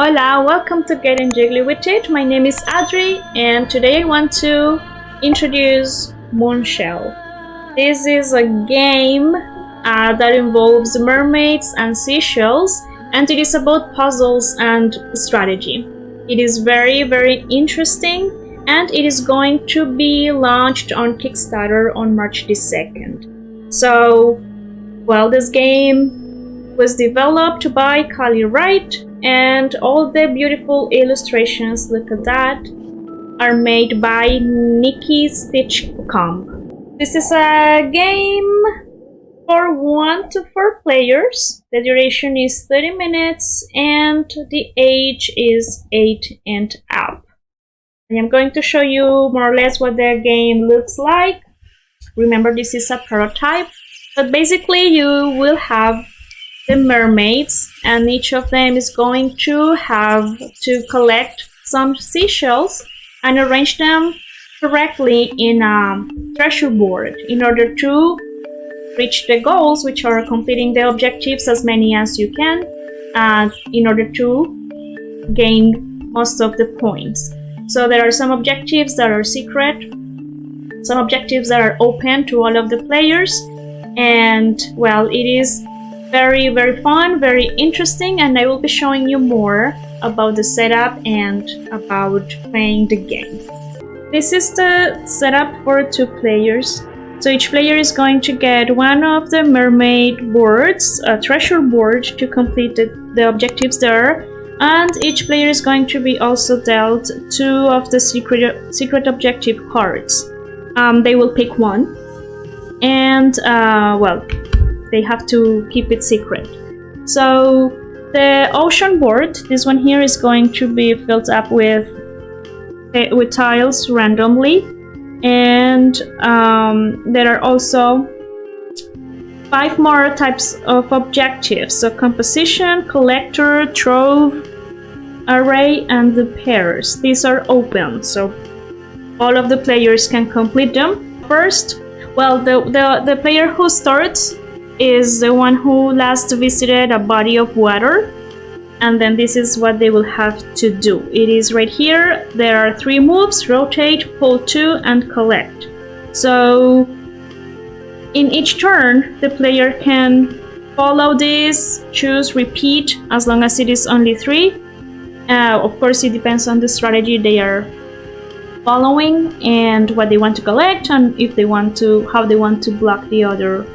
Hola, welcome to Getting Jiggly with It. My name is Adri and today I want to introduce Moonshell. This is a game that involves mermaids and seashells, and it is about puzzles and strategy. It is very interesting and it is going to be launched on Kickstarter on March the 2nd. So, well, this game was developed by Kali Wright, and all the beautiful illustrations, look at that, are made by Nikki Stitchcomb. This is a game for 1 to 4 players. The duration is 30 minutes and the age is 8 and up. I am going to show you more or less what the game looks like. Remember, this is a prototype, but basically you will have the mermaids, and each of them is going to have to collect some seashells and arrange them correctly in a treasure board in order to reach the goals, which are completing the objectives, as many as you can, in order to gain most of the points. So there are some objectives that are secret, some objectives that are open to all of the players, and well, it is very fun, very interesting, and I will be showing you more about the setup and about playing the game. This is the setup for 2 players. So each player is going to get one of the mermaid boards, a treasure board, to complete the objectives there, and each player is going to be also dealt 2 of the secret objective cards. They will pick one, and well, they have to keep it secret. So the ocean board, this one here, is going to be filled up with tiles randomly, and there are also 5 more types of objectives. So composition, collector, trove, array, and the pairs. These are open, so all of the players can complete them. First, well, the player who starts is the one who last visited a body of water, and then this is what they will have to do. It is right here. There are 3 moves: rotate, pull 2, and collect. So in each turn the player can follow this, choose, repeat, as long as it is only 3. Of course, it depends on the strategy they are following and what they want to collect, and if they want to, how they want to block the other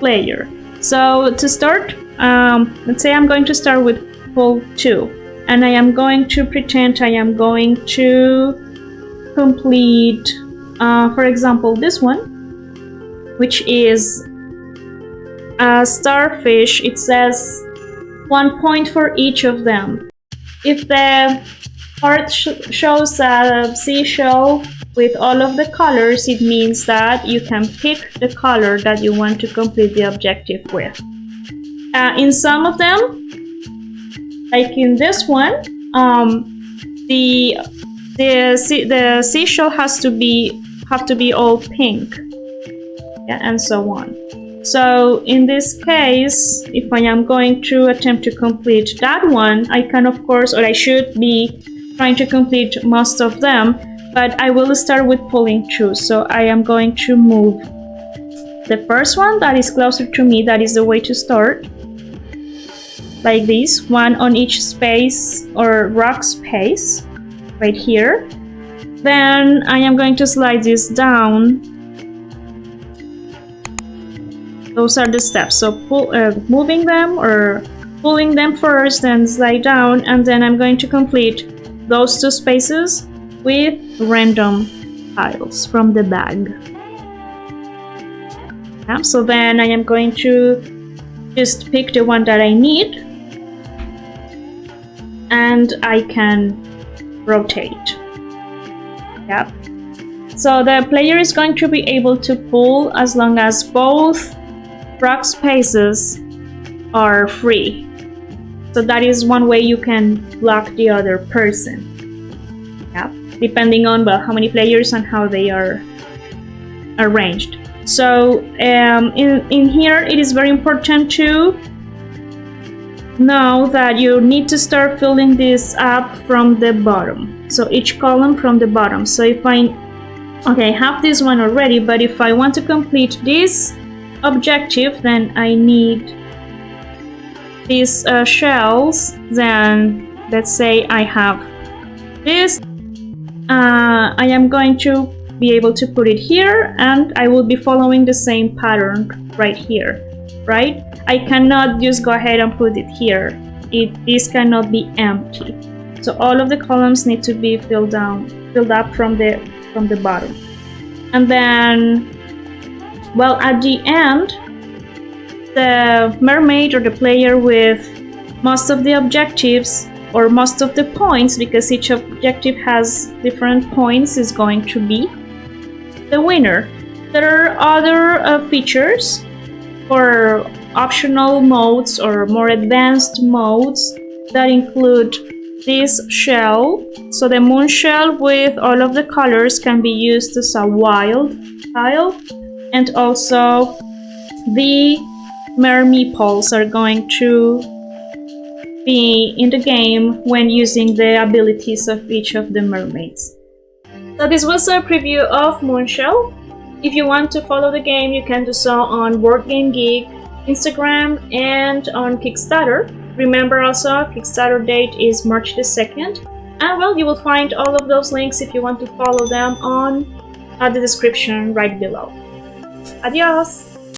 player. So to start, let's say I'm going to start with pull 2, and I am going to pretend I am going to complete, for example, this one, which is a starfish. It says 1 point for each of them. If the card shows a seashell with all of the colors, it means that you can pick the color that you want to complete the objective with. In some of them, like in this one, the seashell have to be all pink, yeah, and so on. So in this case, if I am going to attempt to complete that one, I can, of course, or I should be trying to complete most of them, but I will start with pulling 2. So I am going to move the first one that is closer to me. That is the way to start, like this, 1 on each space or rock space right here. Then I am going to slide this down. Those are the steps. So moving them or pulling them first, then slide down, and then I'm going to complete those 2 spaces with random tiles from the bag. Yeah, so then I am going to just pick the one that I need, and I can rotate. Yeah. So the player is going to be able to pull as long as both rock spaces are free. So that is one way you can block the other person. Yeah, depending on, well, how many players and how they are arranged. So in here it is very important to know that you need to start filling this up from the bottom. So each column from the bottom. So if I have this one already, but if I want to complete this objective, then I need these shells. Then let's say I have this. I am going to be able to put it here, and I will be following the same pattern right here, right? I cannot just go ahead and put it here. This cannot be empty. So all of the columns need to be filled up from the bottom. And then, well, at the end, the mermaid or the player with most of the objectives or most of the points, because each objective has different points, is going to be the winner. There are other features for optional modes or more advanced modes that include this shell. So the Moonshell with all of the colors can be used as a wild tile, and also the mermeeples are going to be in the game when using the abilities of each of the mermaids. So this was a preview of Moonshell. If you want to follow the game, you can do so on Boardgame Geek, Instagram, and on Kickstarter. Remember also, Kickstarter date is March the 2nd. And well, you will find all of those links if you want to follow them on the description right below. Adios!